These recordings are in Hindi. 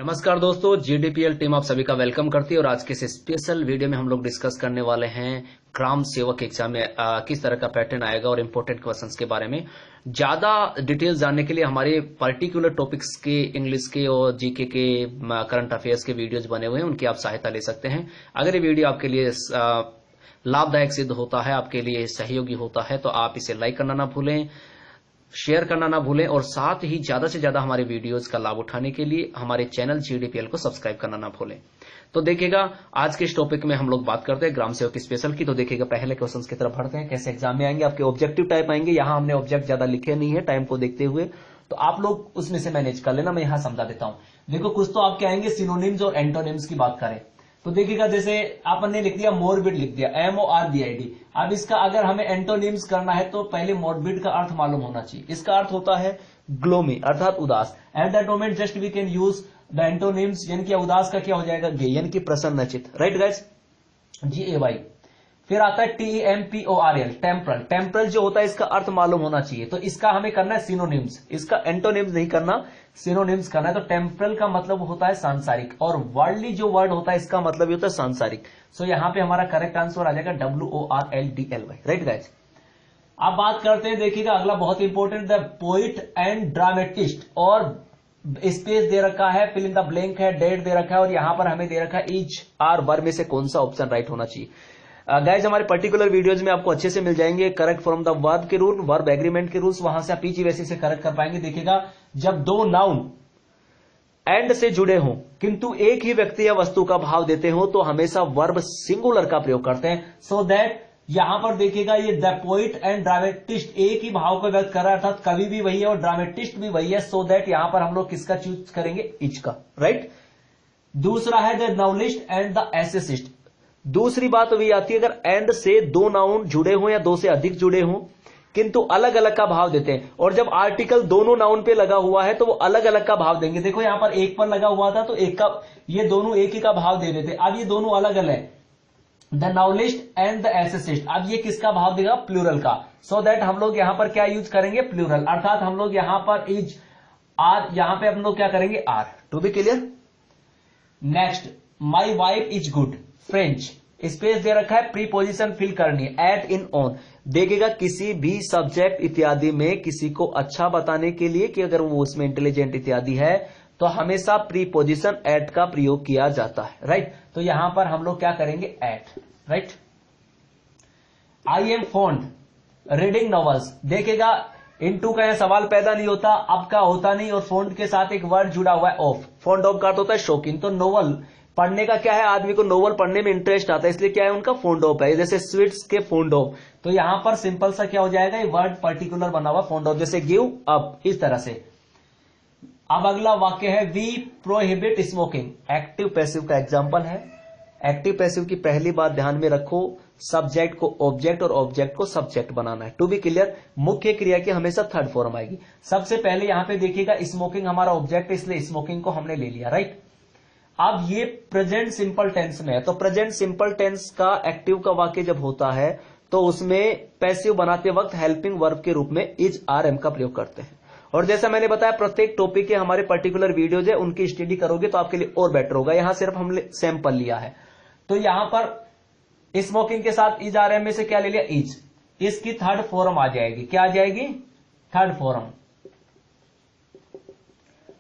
नमस्कार दोस्तों, जीडीपीएल टीम आप सभी का वेलकम करती है। और आज के इस स्पेशल वीडियो में हम लोग डिस्कस करने वाले हैं ग्राम सेवक एग्जाम में किस तरह का पैटर्न आएगा और इम्पोर्टेंट क्वेश्चंस के बारे में। ज्यादा डिटेल्स जानने के लिए हमारे पर्टिकुलर टॉपिक्स के इंग्लिश के और जीके के करंट अफेयर्स के वीडियोज बने हुए हैं, उनकी आप सहायता ले सकते हैं। अगर ये वीडियो आपके लिए लाभदायक सिद्ध होता है, आपके लिए सहयोगी होता है, तो आप इसे लाइक करना ना भूलें, शेयर करना ना भूलें और साथ ही ज्यादा से ज्यादा हमारे वीडियोस का लाभ उठाने के लिए हमारे चैनल जीडीपीएल को सब्सक्राइब करना ना भूलें। तो देखिएगा, आज के इस टॉपिक में हम लोग बात करते हैं ग्राम सेवक स्पेशल की। तो देखिएगा, पहले क्वेश्चंस की तरफ बढ़ते हैं। कैसे एग्जाम में आएंगे, आपके ऑब्जेक्टिव टाइप आएंगे। यहां हमने ऑब्जेक्ट ज्यादा लिखे नहीं है टाइम को देखते हुए, तो आप लोग उसमें से मैनेज कर लेना। मैं यहां समझा देता हूं। देखो, कुछ तो आपके आएंगे सिनोनिम्स और एंटोनिम्स की बात करें तो देखिएगा, जैसे आपने लिख दिया मोरबिड, लिख दिया MORBID। अब इसका अगर हमें एंटोनिम्स करना है तो पहले मोरबिड का अर्थ मालूम होना चाहिए। इसका अर्थ होता है ग्लोमी, अर्थात उदास। At that moment just we can use the antonyms, यानी कि उदास का क्या हो जाएगा, गे, यानी कि प्रसन्नचित। Right guys, GAY। फिर आता है TEMPORAL, टेम्परल। टेम्परल जो होता है इसका अर्थ मालूम होना चाहिए, तो इसका हमें करना है सिनोनिम्स। इसका एंटोनिम्स नहीं करना, सिनोनिम्स करना है। तो टेम्परल का मतलब होता है सांसारिक, और वर्ल्डली जो वर्ड होता है इसका मतलब ही होता है सांसारिक। सो यहां पे हमारा करेक्ट आंसर आ जाएगा WORLDLY। राइट गाइस, अब बात करते हैं। देखिएगा, अगला बहुत important, the poet and dramatist. और स्पेस दे रखा है, फिल इन द ब्लैंक है, डेट दे रखा है, और यहां पर हमें दे रखा है ईच आर वर्ब में से कौन सा ऑप्शन राइट होना चाहिए। गाइज, हमारे पर्टिकुलर वीडियोज में आपको अच्छे से मिल जाएंगे करेक्ट फ्रॉम द वर्ब के रूल, वर्ब एग्रीमेंट के रूल्स, वहां से आप इजी वैसे से करेक्ट कर पाएंगे। देखिएगा, जब दो नाउन एंड से जुड़े हों किंतु एक ही व्यक्ति या वस्तु का भाव देते हो तो हमेशा वर्ब सिंगुलर का प्रयोग करते हैं। सो दैट यहां पर देखिएगा, ये द पोइट एंड ड्रामेटिस्ट एक ही भाव को व्यक्त कर रहा है, अर्थात कवि भी वही है और ड्रामेटिस्ट भी वही है। सो दैट यहां पर हम लोग किसका चूज करेंगे, इच का। राइट। दूसरा है द नॉवलिस्ट एंड द एसेसिस्ट। दूसरी बात भी आती है, अगर एंड से दो नाउन जुड़े हों या दो से अधिक जुड़े हों किंतु अलग अलग का भाव देते हैं, और जब आर्टिकल दोनों नाउन पे लगा हुआ है तो वो अलग अलग का भाव देंगे। देखो, यहां पर एक पर लगा हुआ था तो एक का, ये दोनों एक ही का भाव दे रहे थे। अब ये दोनों अलग अलग है, द नॉवलिस्ट एंड द एसेसिस्ट। अब ये किसका भाव देगा, प्लूरल का। सो दैट हम लोग यहां पर क्या यूज करेंगे, प्लूरल, अर्थात हम लोग यहां पर इज आर, यहां पे हम लोग क्या करेंगे, are. To be clear. Next, my wife is good, French. Space दे रखा है, प्रीपोजिशन फिल करनी है, एट, इन, ऑन। देखिएगा, किसी भी सब्जेक्ट इत्यादि में किसी को अच्छा बताने के लिए कि अगर वो उसमें इंटेलिजेंट इत्यादि है तो हमेशा प्रीपोजिशन एट का प्रयोग किया जाता है। राइट। तो यहां पर हम लोग क्या करेंगे, at. Right. I am fond reading novels. देखिएगा, इनटू का यह सवाल पैदा नहीं होता, अब का होता नहीं, और फॉन्ड के साथ एक वर्ड जुड़ा हुआ है, ऑफ। फॉन्ड ऑफ का अर्थ होता है शौकीन। तो नोवेल पढ़ने का क्या है, आदमी को नोवेल पढ़ने में इंटरेस्ट आता है, इसलिए क्या है, उनका फॉन्ड ऑफ है। जैसे स्वीट्स के फॉन्ड ऑफ, तो यहां पर सिंपल सा क्या हो जाएगा, ये वर्ड पर्टिकुलर बना हुआ फॉन्ड ऑफ, जैसे गिव अप, इस तरह से। अब अगला वाक्य है, we prohibit smoking. Active passive का एग्जाम्पल है। एक्टिव पैसिव की पहली बात ध्यान में रखो, सब्जेक्ट को ऑब्जेक्ट और ऑब्जेक्ट को सब्जेक्ट बनाना है। टू बी क्लियर, मुख्य क्रिया की हमेशा थर्ड फॉर्म आएगी। सबसे पहले यहां पे देखिएगा, स्मोकिंग हमारा ऑब्जेक्ट है, इसलिए स्मोकिंग को हमने ले लिया। राइट। अब ये प्रेजेंट सिंपल टेंस में है, तो प्रेजेंट सिंपल टेंस का एक्टिव का वाक्य जब होता है तो उसमें पैसिव बनाते वक्त हेल्पिंग वर्ब के रूप में इज, आर, एम का प्रयोग करते हैं। और जैसा मैंने बताया, प्रत्येक टॉपिक के हमारे पर्टिकुलर वीडियोज है, उनकी स्टडी करोगे तो आपके लिए और बेटर होगा। यहां सिर्फ हमने सैंपल लिया है। तो यहां पर स्मोकिंग के साथ इज, आर, एम में से क्या ले लिया, इज। इसकी थर्ड फॉर्म आ जाएगी, क्या आ जाएगी, थर्ड फॉर्म।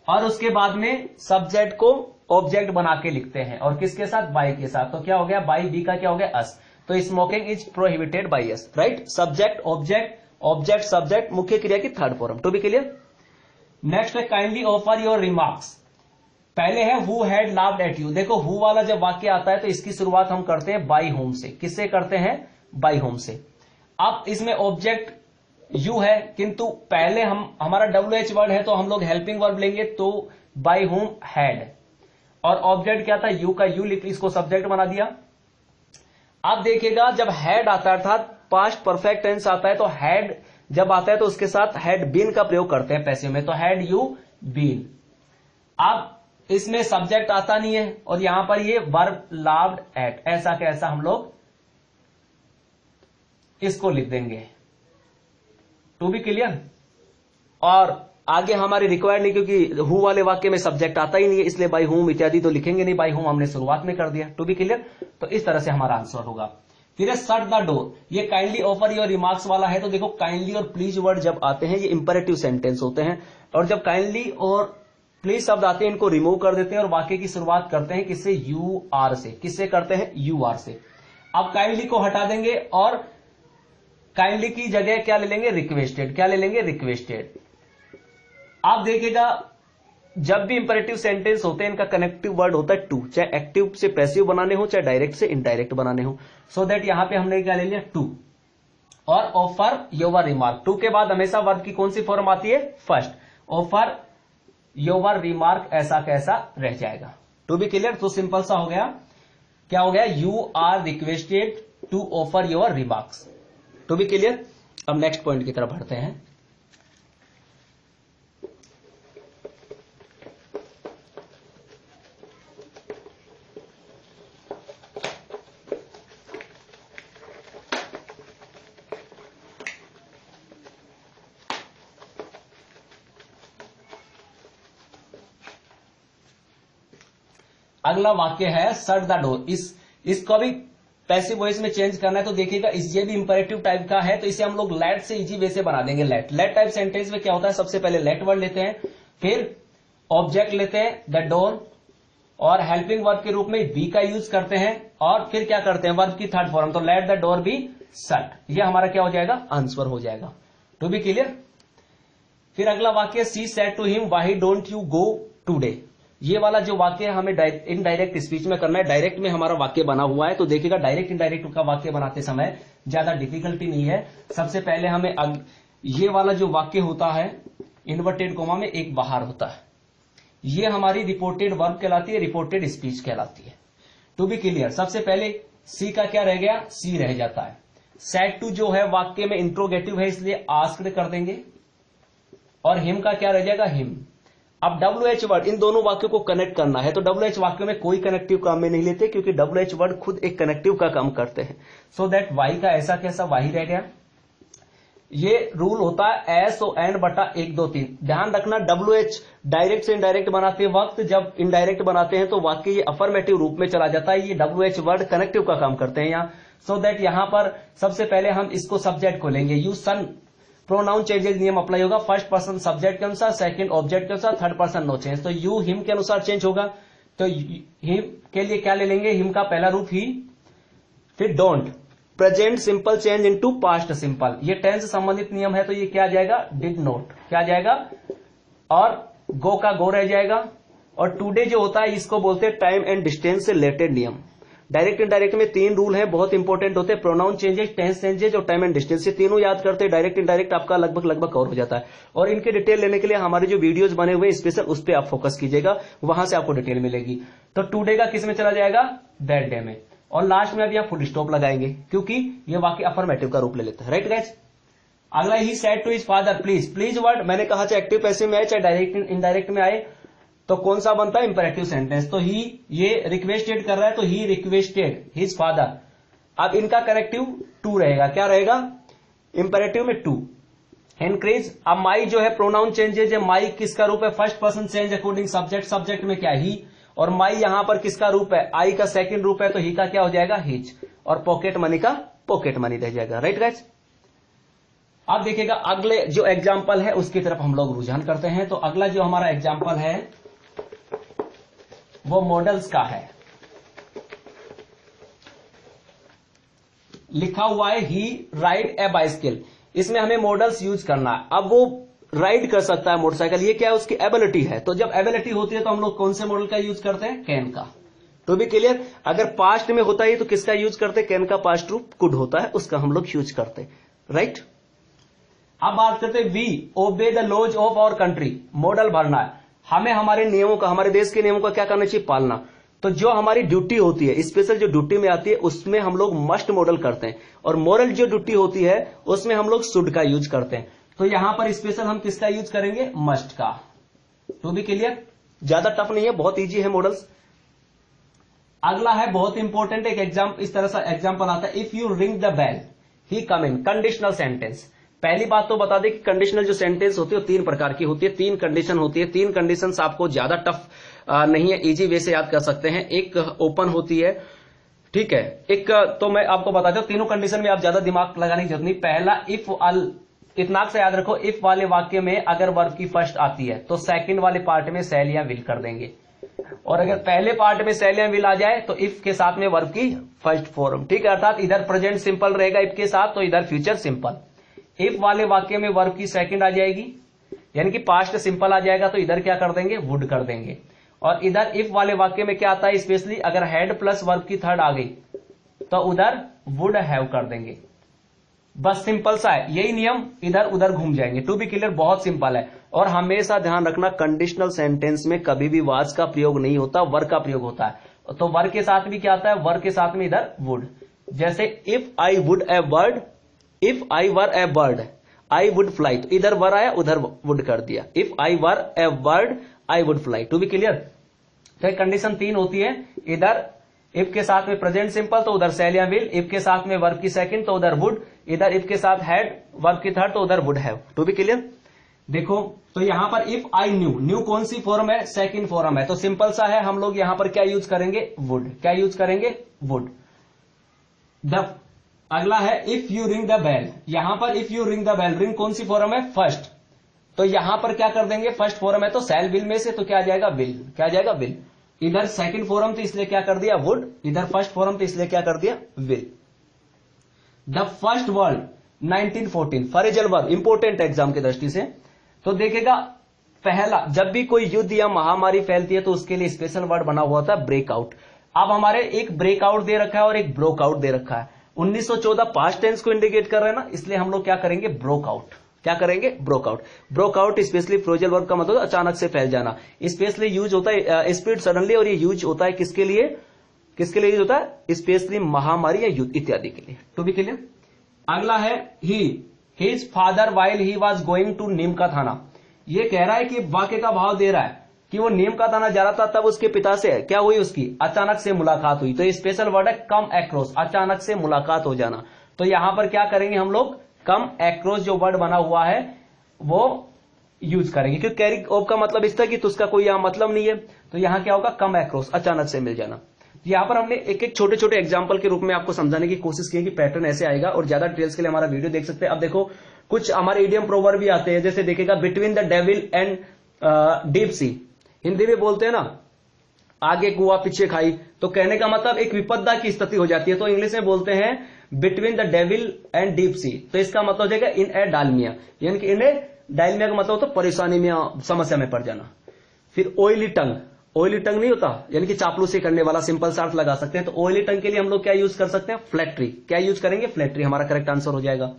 और उसके बाद में सब्जेक्ट को ऑब्जेक्ट बना के लिखते हैं, और किसके साथ, बाई के साथ। तो क्या हो गया, बाई, बी का क्या हो गया, अस। तो smoking is prohibited by us. Right. Subject object, object subject, मुख्य क्रिया की third form. To be clear. Next है, काइंडली ऑफर योर रिमार्क्स। पहले है, who had laughed at you. देखो, हु वाला जब वाक्य आता है तो इसकी शुरुआत हम करते हैं बाई होम से। किससे करते हैं, बाई होम से। अब इसमें ऑब्जेक्ट यू है, किंतु पहले हमारा WH वर्ड है तो हम लोग हेल्पिंग वर्ब लेंगे, तो बाई होम हैड, और ऑब्जेक्ट क्या था, यू का यू लिख, इसको सब्जेक्ट बना दिया। अब देखिएगा, जब हैड आता है अर्थात पास्ट परफेक्ट टेंस आता है, तो हैड जब आता है तो उसके साथ हैड बीन का प्रयोग करते हैं पैसिव में, तो हैड यू बीन। अब इसमें सब्जेक्ट आता नहीं है, और यहां पर ये वर्ब लाव्ड एट, ऐसा कैसा हम लोग इसको लिख देंगे। To be clear. और आगे हमारे रिक्वायर्ड नहीं, क्योंकि हु वाले वाक्य में सब्जेक्ट आता ही नहीं है, इसलिए बाई होम इत्यादि तो लिखेंगे नहीं, बाई होम हमने शुरुआत में कर दिया। टू बी क्लियर, तो इस तरह से हमारा आंसर होगा। फिर शट द डोर, ये काइंडली ऑफर योर रिमार्क्स वाला है। तो देखो काइंडली और प्लीज वर्ड जब आते हैं ये इंपेरेटिव सेंटेंस होते हैं, और जब काइंडली और प्लीज शब्द आते हैं इनको रिमूव कर देते हैं और वाक्य की शुरुआत करते हैं किससे, यू आर से। किससे करते हैं, यू आर से। अब काइंडली को हटा देंगे और काइंडली की जगह क्या ले लेंगे, रिक्वेस्टेड। क्या ले लेंगे, रिक्वेस्टेड। आप देखिएगा जब भी इंपेरेटिव सेंटेंस होते हैं इनका कनेक्टिव वर्ड होता है टू, चाहे एक्टिव से पैसिव बनाने हो चाहे डायरेक्ट से इनडायरेक्ट बनाने हो। सो दैट यहां पे हमने क्या ले लिया, टू। और ऑफर योर रिमार्क, टू के बाद हमेशा वर्ब की कौन सी फॉर्म आती है, फर्स्ट। ऑफर योर रिमार्क ऐसा कैसा रह जाएगा। टू बी क्लियर, तो सिंपल सा हो गया, क्या हो गया, you are requested to offer your remarks. To be clear. अब नेक्स्ट पॉइंट की तरफ बढ़ते हैं। अगला वाक्य है शट द डोर। इसको भी पैसिव वॉइस में चेंज करना है, तो देखिएगा ये भी इंपेरेटिव टाइप का है, तो इसे हम लोग लेट से इजी वे से बना देंगे। लेट टाइप सेंटेंस में क्या होता है, सबसे पहले लेट वर्ड लेते हैं, फिर ऑब्जेक्ट लेते हैं द डोर, और हेल्पिंग वर्ब के रूप में बी का यूज करते हैं, और फिर क्या करते हैं, वर्ब की थर्ड फॉर्म, तो let the door be shut. ये हमारा क्या हो जाएगा, आंसर हो जाएगा। To be clear. फिर अगला वाक्य she said to him why don't you go today. ये वाला जो वाक्य है हमें इनडायरेक्ट स्पीच में करना है, डायरेक्ट में हमारा वाक्य बना हुआ है। तो देखिएगा डायरेक्ट इनडायरेक्ट का वाक्य बनाते समय ज्यादा डिफिकल्टी नहीं है। सबसे पहले हमें ये वाला जो वाक्य होता है इन्वर्टेड कोमा में एक बाहर होता है, ये हमारी रिपोर्टेड वर्ब कहलाती है, रिपोर्टेड स्पीच कहलाती है। टू बी क्लियर, सबसे पहले सी का क्या रह गया, सी रह जाता है। सेड टू जो है वाक्य में इंट्रोगेटिव है इसलिए आस्क्ड कर देंगे, और हिम का क्या रह जाएगा, हिम। अब WH वर्ड, इन दोनों वाक्यों को कनेक्ट करना है, तो WH वाक्यों में कोई कनेक्टिव काम में नहीं लेते, क्योंकि WH वर्ड खुद एक कनेक्टिव का काम करते हैं। सो दैट वाई का ऐसा कैसा वाही रह गया। ये रूल होता है एस और एन बटा 1 2 3। ध्यान रखना WH डायरेक्ट से इनडायरेक्ट बनाते वक्त, जब इनडायरेक्ट बनाते हैं तो वाक्य ये अफर्मेटिव रूप में चला जाता है, ये WH वर्ड कनेक्टिव का काम करते हैं यहाँ। सो दैट यहां पर सबसे पहले हम इसको सब्जेक्ट को लेंगे, यू सन प्रोनाउन चेंजेस नियम अप्लाई होगा, फर्स्ट पर्सन सब्जेक्ट के अनुसार, सेकंड ऑब्जेक्ट के अनुसार, थर्ड पर्सन नो चेंज। तो यू हिम के अनुसार चेंज होगा, तो हिम के लिए क्या ले लेंगे, हिम का पहला रूप ही। फिर don't, present simple change into past simple, ये टेंस से संबंधित नियम है, तो ये क्या जाएगा, डिड नॉट, क्या जाएगा, और गो का गो रह जाएगा। और टुडे जो होता है इसको बोलते हैं टाइम एंड डिस्टेंस से रिलेटेड नियम। डायरेक्ट इनडायरेक्ट में 3 रूल हैं, बहुत इंपॉर्टेंट होते हैं, प्रोनाउन चेंजेस, टेंस चेंजेस और टाइम एंड डिस्टेंस। ये तीनों याद करते हैं, डायरेक्ट इनडायरेक्ट आपका लगभग कवर हो जाता है। और इनके डिटेल लेने के लिए हमारे जो वीडियोस बने हुए स्पेशल, उस पर आप फोकस कीजिएगा, वहां से आपको डिटेल मिलेगी। तो टुडे का किस में चला जाएगा, दैट डे में, और लास्ट में अभी आप फुल स्टॉप लगाएंगे क्योंकि ये वाक्य अफर्मेटिव का रूप ले लेता है। Right guys. अगला ही said to his father please. Please word मैंने कहा चाहे एक्टिव पैसिव में आए चाहे डायरेक्ट इनडायरेक्ट में आए, तो कौन सा बनता है, इंपेरेटिव सेंटेंस। तो ही ये रिक्वेस्टेड कर रहा है, तो ही रिक्वेस्टेड हिज फादर। अब इनका करेक्टिव टू रहेगा, क्या रहेगा, इंपेरेटिव में टू। इनक्रीज, अब माई जो है प्रोनाउन चेंजेज है, माई किसका रूप है, first person change according subject, subject में क्या ही, और माई यहां पर किसका रूप है, आई का सेकंड रूप है, तो ही का क्या हो जाएगा, हिज, और पॉकेट मनी का पॉकेट मनी रह जाएगा। Right guys. अब देखिएगा अगले जो एग्जाम्पल है उसकी तरफ हम लोग रुझान करते हैं। तो अगला जो हमारा एग्जाम्पल है वो मॉडल्स का है। लिखा हुआ है ही राइड ए बाइसिकल, इसमें हमें मॉडल्स यूज करना है। अब वो राइड कर सकता है मोटरसाइकिल, ये क्या है, उसकी एबिलिटी है। तो जब एबिलिटी होती है तो हम लोग कौन से मॉडल का यूज करते हैं, कैन का। तो भी क्लियर। अगर पास्ट में होता है तो किसका यूज करते हैं, कैन का पास्ट रूप कुड होता है, उसका हम लोग यूज करते हैं। राइट। अब बात करते हैं we obey the laws of our country. Model भरना है, हमें हमारे नियमों का, हमारे देश के नियमों का क्या करना चाहिए, पालना। तो जो हमारी ड्यूटी होती है, स्पेशल जो ड्यूटी में आती है, उसमें हम लोग मस्ट मॉडल करते हैं, और मोरल जो ड्यूटी होती है उसमें हम लोग शुड का यूज करते हैं। तो यहां पर स्पेशल हम किसका यूज करेंगे, मस्ट का। तो भी क्लियर, ज्यादा टफ नहीं है, बहुत इजी है मॉडल्स। अगला है बहुत इंपॉर्टेंट, एक एग्जाम इस तरह से एग्जाम्पल आता है, if you ring the bell he come in, conditional sentence. पहली बात तो बता दें कि कंडीशनल जो सेंटेंस होती है वो 3 प्रकार की होती है, 3 कंडीशन होती है। 3 कंडीशंस आपको ज्यादा टफ नहीं है, इजी वे से याद कर सकते हैं। एक ओपन होती है, ठीक है, एक तो मैं आपको बताता हूं, तीनों कंडीशन में आप ज्यादा दिमाग लगाने की जरूरत नहीं। पहला इफ अल, इतना से याद रखो, इफ वाले वाक्य में अगर वर्ब की फर्स्ट आती है तो सेकंड वाले पार्ट में शैल या विल कर देंगे, और अगर पहले पार्ट में शैल या विल आ जाए तो इफ के साथ में वर्ब की फर्स्ट फॉर्म, ठीक है, अर्थात इधर प्रेजेंट सिंपल रहेगा इफ के साथ, तो इधर फ्यूचर सिंपल। इफ वाले वाक्य में वर्ब की सेकंड आ जाएगी, यानी कि पास्ट सिंपल आ जाएगा, तो इधर क्या कर देंगे, वुड कर देंगे। और इधर इफ वाले वाक्य में क्या आता है, स्पेशली अगर हैड प्लस वर्ब की थर्ड आ गई तो उधर वुड हैव कर देंगे। बस सिंपल सा है, यही नियम, इधर उधर घूम जाएंगे। टू बी क्लियर, बहुत सिंपल है। और हमेशा ध्यान रखना, कंडीशनल सेंटेंस में कभी भी वाज का प्रयोग नहीं होता, वर्ब का प्रयोग होता है। तो वर्ब के साथ भी क्या आता है, वर्ब के साथ में इधर वुड। जैसे if I would a bird, if I were a bird I would fly, तो इधर वर आया उधर वुड कर दिया। If I were a bird I would fly. To be clear, तो कंडीशन 3 होती है, इधर इफ के साथ में प्रेजेंट सिंपल तो उधर शैल या विल, इफ के साथ में वर्ब की सेकंड तो उधर वुड, इधर इफ के साथ हैड वर्ब की थर्ड तो उधर would have. To be clear, देखो तो यहां पर इफ आई न्यू, न्यू कौन सी फॉर्म है, सेकंड फॉर्म है, तो सिंपल सा है, हम लोग यहां पर क्या यूज करेंगे, वुड। क्या यूज करेंगे, वुड। अगला है if you ring the bell, यहां पर if you ring the bell, ring कौन सी फॉर्म है, फर्स्ट, तो यहां पर क्या कर देंगे, फर्स्ट फॉर्म है तो शैल विल में से तो क्या आ जाएगा, विल। क्या आ जाएगा, विल। इधर सेकंड फॉर्म तो इसलिए क्या कर दिया, वुड, इधर फर्स्ट फॉर्म तो इसलिए क्या कर दिया, will. The first world 1914, phrasal verb, important exam की दृष्टि से, तो देखेगा पहला, जब भी कोई युद्ध या महामारी फैलती है तो उसके लिए स्पेशल वर्ड बना हुआ था ब्रेकआउट। अब हमारे एक ब्रेकआउट दे रखा है और एक ब्रोकआउट दे रखा है। 1914 पास्ट टेंस को इंडिकेट कर रहे हैं ना, इसलिए हम लोग क्या करेंगे, ब्रोकआउट। क्या करेंगे, broke out. Broke out specially phrasal verb का मतलब अचानक से फैल जाना, स्पेशली यूज होता है स्प्रेड सडनली, और ये यूज होता है किसके लिए, किसके लिए यूज होता है, स्पेशली महामारी या युद्ध इत्यादि के लिए। टू बी क्लियर, अगला है his father while he was going to Neem ka Thana, ये कह रहा है कि वाक्य का भाव दे रहा है कि वो नीम का थाना जा रहा था, तब उसके पिता से क्या हुई, उसकी अचानक से मुलाकात हुई। तो ये स्पेशल वर्ड है कम अक्रॉस, अचानक से मुलाकात हो जाना। तो यहां पर क्या करेंगे हम लोग, कम अक्रॉस जो वर्ड बना हुआ है वो यूज करेंगे, क्योंकि कैरी ऑफ का मतलब इस था कि तो उसका कोई यहां मतलब नहीं है, तो यहां क्या होगा, कम अक्रॉस, अचानक से मिल जाना। यहां पर हमने एक एक छोटे छोटे एग्जाम्पल के रूप में आपको समझाने की कोशिश की कि पैटर्न ऐसे आएगा, और ज्यादा डिटेल्स के लिए हमारा वीडियो देख सकते हैं। अब देखो कुछ हमारे इडियम प्रोवर्ब भी आते हैं, जैसे देखेगा between the devil and deep sea, Hindi में बोलते हैं ना, आगे कुआ पीछे खाई, तो कहने का मतलब एक विपदा की स्थिति हो जाती है, तो इंग्लिश में बोलते हैं between the devil and deep sea, तो इसका मतलब हो जाएगा इन ए डालमिया, यानी कि इन ए डालमिया का मतलब होता है परेशानी में, समस्या में पड़ जाना। फिर ऑयली टंग, ऑयली टंग नहीं होता, यानी कि चापलूसी करने वाला, सिंपल सा अर्थ लगा सकते हैं। तो ऑयली टंग के लिए हम लोग क्या यूज कर सकते हैं, फ्लैटरी। क्या यूज करेंगे, फ्लैटरी, हमारा करेक्ट आंसर हो जाएगा।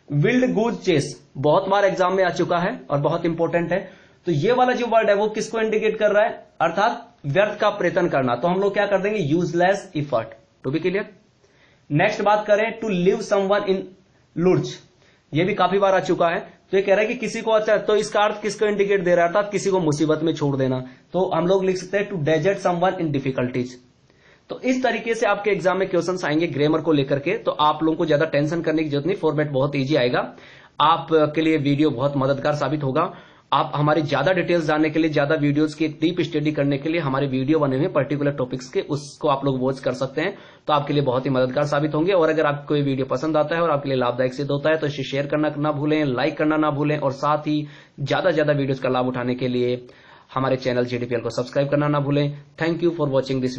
विल्ड गूज चेस बहुत बार एग्जाम में आ चुका है और बहुत इंपॉर्टेंट है। तो ये वाला जो वर्ड है वो किसको इंडिकेट कर रहा है, अर्थात व्यर्थ का प्रयत्न करना, तो हम लोग क्या कर देंगे, useless effort. To be clear, next बात करें, to leave someone in lurch, ये भी काफी बार आ चुका है। तो ये कह रहा है कि किसी को, अच्छा तो इसका अर्थ किसको इंडिकेट दे रहा है, अर्थात किसी को मुसीबत में छोड़ देना, तो हम लोग लिख सकते हैं to desert someone in difficulties. तो इस तरीके से आपके एग्जाम में क्वेश्चंस आएंगे ग्रामर को लेकर के, तो आप लोगों को ज्यादा टेंशन करने की जरूरत नहीं, फॉर्मेट बहुत इजी आएगा, आपके लिए वीडियो बहुत मददगार साबित होगा। आप हमारी ज्यादा डिटेल्स जानने के लिए, ज्यादा वीडियोस की डीप स्टडी करने के लिए हमारे वीडियो बने हुए पर्टिकुलर टॉपिक्स के, उसको आप लोग वॉच कर सकते हैं, तो आपके लिए बहुत ही मददगार साबित होंगे। और अगर आपको ये वीडियो पसंद आता है और आपके लिए लाभदायक सिद्ध होता है तो इसे शेयर करना ना भूलें, लाइक करना ना भूलें, और साथ ही ज्यादा ज्यादा वीडियोस का लाभ उठाने के लिए हमारे चैनल GDPL को सब्सक्राइब करना ना भूलें। Thank you for watching this video.